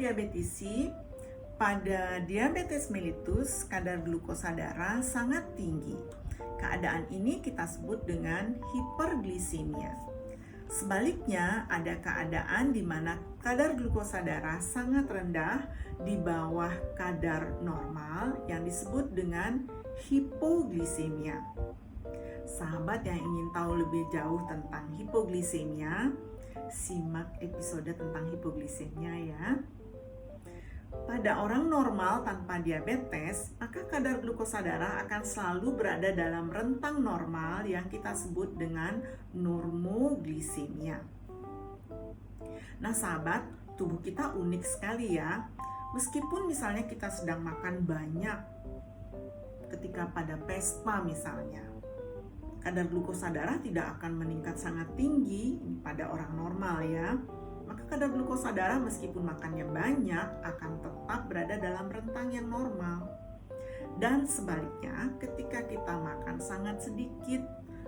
diabetisi, pada diabetes mellitus kadar glukosa darah sangat tinggi. Keadaan ini kita sebut dengan hiperglisemia. Sebaliknya, ada keadaan di mana kadar glukosa darah sangat rendah di bawah kadar normal yang disebut dengan hipoglisemia. Sahabat yang ingin tahu lebih jauh tentang hipoglisemia, simak episode tentang hipoglisemia ya. Pada orang normal tanpa diabetes, maka kadar glukosa darah akan selalu berada dalam rentang normal yang kita sebut dengan normoglisemia. Nah sahabat, tubuh kita unik sekali ya. Meskipun misalnya kita sedang makan banyak ketika pada pesta misalnya, kadar glukosa darah tidak akan meningkat sangat tinggi pada orang normal ya. Maka kadar glukosa darah meskipun makannya banyak akan tetap berada dalam rentang yang normal. Dan sebaliknya, ketika kita makan sangat sedikit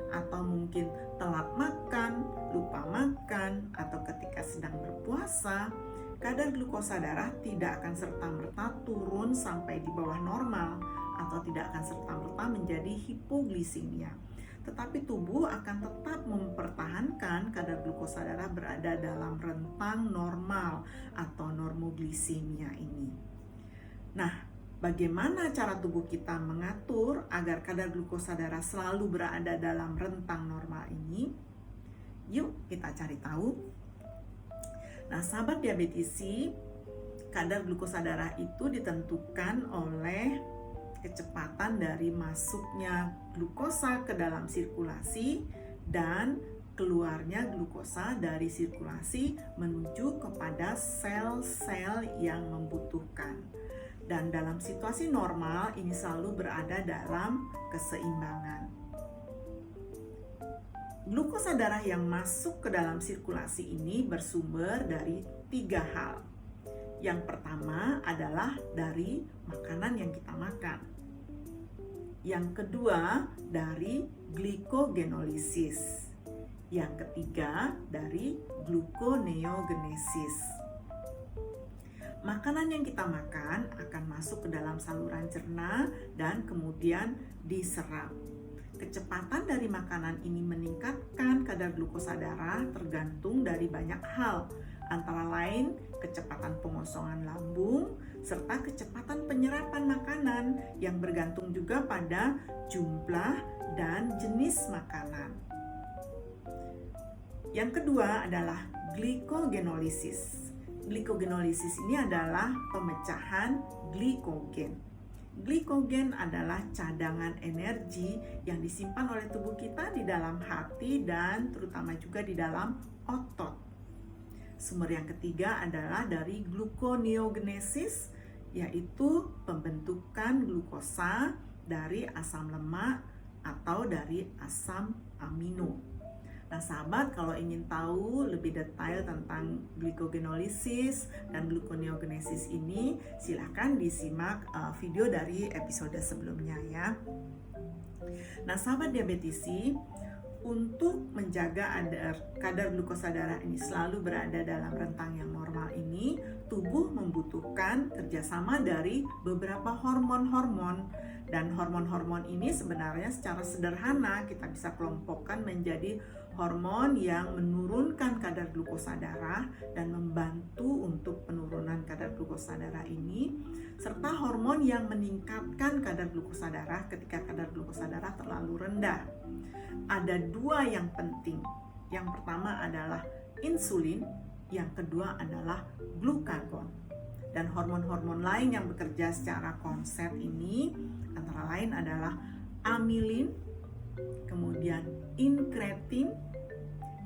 atau mungkin telat makan, lupa makan, atau ketika sedang berpuasa, kadar glukosa darah tidak akan serta-merta turun sampai di bawah normal atau tidak akan serta-merta menjadi hipoglisemia. Tetapi tubuh akan tetap mempertahankan kadar glukosa darah berada dalam rentang normal atau normoglisemia ini. Nah, bagaimana cara tubuh kita mengatur agar kadar glukosa darah selalu berada dalam rentang normal ini? Yuk kita cari tahu. Nah, sahabat diabetisi, kadar glukosa darah itu ditentukan oleh kecepatan dari masuknya glukosa ke dalam sirkulasi dan keluarnya glukosa dari sirkulasi menuju kepada sel-sel yang membutuhkan. Dan dalam situasi normal ini selalu berada dalam keseimbangan. Glukosa darah yang masuk ke dalam sirkulasi ini bersumber dari 3 hal. Yang pertama adalah dari makanan yang kita makan. Yang kedua dari glikogenolisis. Yang ketiga dari gluconeogenesis. Makanan yang kita makan akan masuk ke dalam saluran cerna dan kemudian diserap. Kecepatan dari makanan ini meningkatkan kadar glukosa darah tergantung dari banyak hal, antara lain kecepatan pengosongan lambung serta kecepatan penyerapan makanan yang bergantung juga pada jumlah dan jenis makanan. Yang kedua adalah glikogenolisis. Glikogenolisis ini adalah pemecahan glikogen. Glikogen adalah cadangan energi yang disimpan oleh tubuh kita di dalam hati dan terutama juga di dalam otot. Sumber yang ketiga adalah dari gluconeogenesis, yaitu pembentukan glukosa dari asam lemak atau dari asam amino. Nah sahabat, kalau ingin tahu lebih detail tentang glikogenolisis dan gluconeogenesis ini, silahkan disimak video dari episode sebelumnya ya. Nah sahabat diabetisi, untuk menjaga kadar glukosa darah ini selalu berada dalam rentang yang normal ini, tubuh membutuhkan kerjasama dari beberapa hormon-hormon. Dan hormon-hormon ini sebenarnya secara sederhana kita bisa kelompokkan menjadi hormon yang menurunkan kadar glukosa darah dan membantu untuk penurunan kadar glukosa darah ini, serta hormon yang meningkatkan kadar glukosa darah ketika kadar glukosa darah terlalu rendah. Ada 2 yang penting. Yang pertama adalah insulin, yang kedua adalah glukagon. Dan hormon-hormon lain yang bekerja secara konset ini antara lain adalah amilin, kemudian inkretin.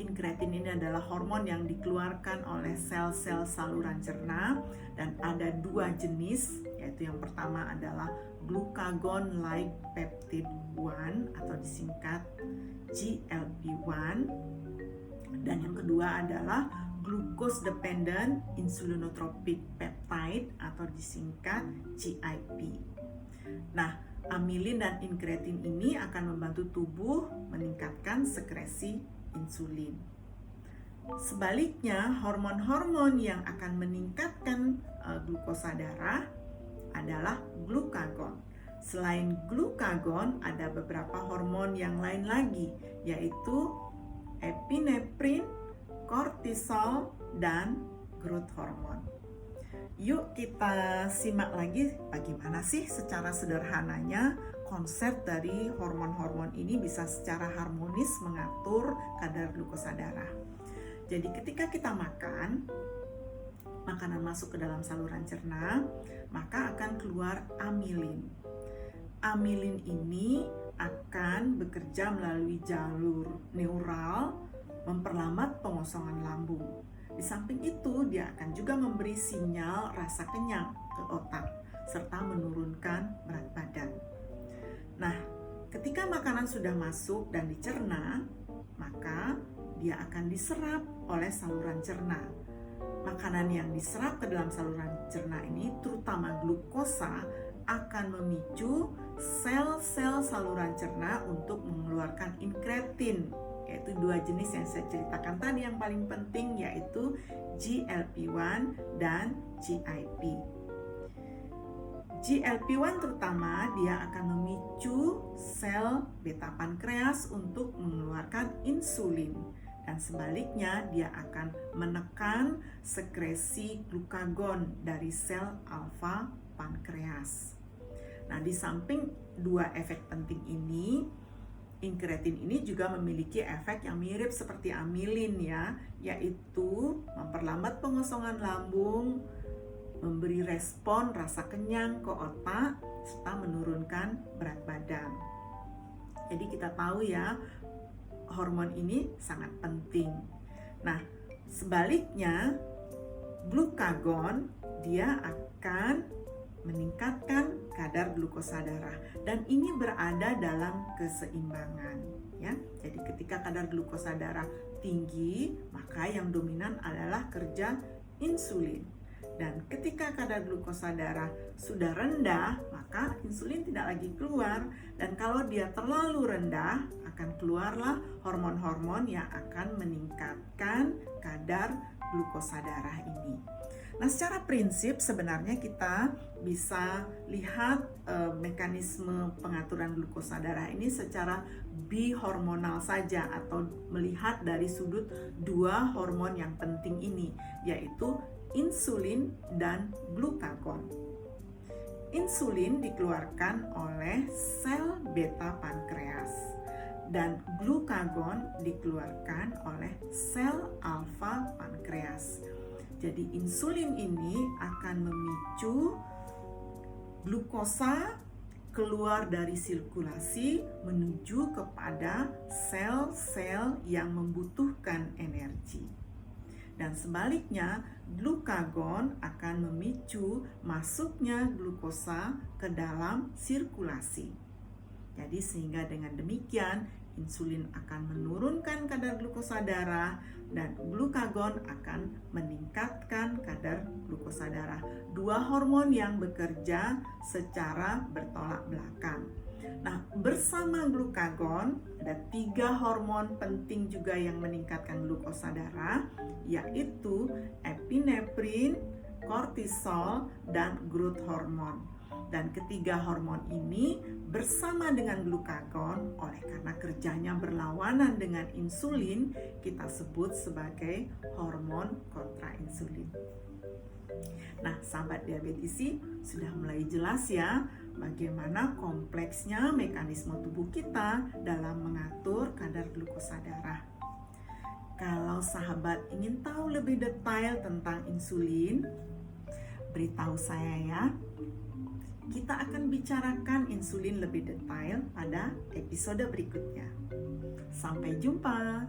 Inkretin ini adalah hormon yang dikeluarkan oleh sel-sel saluran cerna dan ada 2 jenis, yaitu yang pertama adalah glucagon-like peptide 1 atau disingkat GLP-1, dan yang kedua adalah glucose dependent insulinotropic peptide atau disingkat GIP. Nah, amilin dan inkretin ini akan membantu tubuh meningkatkan sekresi insulin. Sebaliknya, hormon-hormon yang akan meningkatkan glukosa darah adalah glukagon. Selain glukagon, ada beberapa hormon yang lain lagi, yaitu epinefrin, kortisol, dan growth hormone. Yuk kita simak lagi bagaimana sih secara sederhananya konsep dari hormon-hormon ini bisa secara harmonis mengatur kadar glukosa darah. Jadi ketika kita makan, makanan masuk ke dalam saluran cerna, maka akan keluar amilin. Amilin ini akan bekerja melalui jalur neural, memperlambat pengosongan lambung. Di samping itu, dia akan juga memberi sinyal rasa kenyang ke otak, serta menurunkan berat badan. Nah, ketika makanan sudah masuk dan dicerna, maka dia akan diserap oleh saluran cerna. Makanan yang diserap ke dalam saluran cerna ini, terutama glukosa, akan memicu sel-sel saluran cerna untuk mengeluarkan inkretin, yaitu dua jenis yang saya ceritakan tadi yang paling penting, yaitu GLP-1 dan GIP. GLP-1 terutama dia akan memicu sel beta pankreas untuk mengeluarkan insulin, dan sebaliknya dia akan menekan sekresi glukagon dari sel alfa pankreas. Nah, di samping dua efek penting ini, inkretin ini juga memiliki efek yang mirip seperti amilin ya, yaitu memperlambat pengosongan lambung, memberi respon rasa kenyang ke otak, serta menurunkan berat badan. Jadi kita tahu ya, hormon ini sangat penting. Nah, sebaliknya, glukagon dia akan meningkatkan kadar glukosa darah, dan ini berada dalam keseimbangan ya. Jadi ketika kadar glukosa darah tinggi, maka yang dominan adalah kerja insulin, dan ketika kadar glukosa darah sudah rendah, maka insulin tidak lagi keluar, dan kalau dia terlalu rendah akan keluarlah hormon-hormon yang akan meningkatkan kadar glukosa darah ini. Nah, secara prinsip sebenarnya kita bisa lihat mekanisme pengaturan glukosa darah ini secara bihormonal saja, atau melihat dari sudut dua hormon yang penting ini, yaitu insulin dan glukagon. Insulin dikeluarkan oleh sel beta pankreas, dan glukagon dikeluarkan oleh sel alfa pankreas. Jadi insulin ini akan memicu glukosa keluar dari sirkulasi menuju kepada sel-sel yang membutuhkan energi. Dan sebaliknya, glukagon akan memicu masuknya glukosa ke dalam sirkulasi. Jadi sehingga dengan demikian, insulin akan menurunkan kadar glukosa darah, dan glukagon akan meningkatkan kadar glukosa darah. Dua hormon yang bekerja secara bertolak belakang. Nah, bersama glukagon ada 3 hormon penting juga yang meningkatkan glukosa darah, yaitu epinefrin, kortisol, dan growth hormone. Dan ketiga hormon ini bersama dengan glukagon, oleh karena kerjanya berlawanan dengan insulin, kita sebut sebagai hormon kontrainsulin. Nah, sahabat diabetisi, sudah mulai jelas ya bagaimana kompleksnya mekanisme tubuh kita dalam mengatur kadar glukosa darah. Kalau sahabat ingin tahu lebih detail tentang insulin, beritahu saya ya. Kita akan bicarakan insulin lebih detail pada episode berikutnya. Sampai jumpa.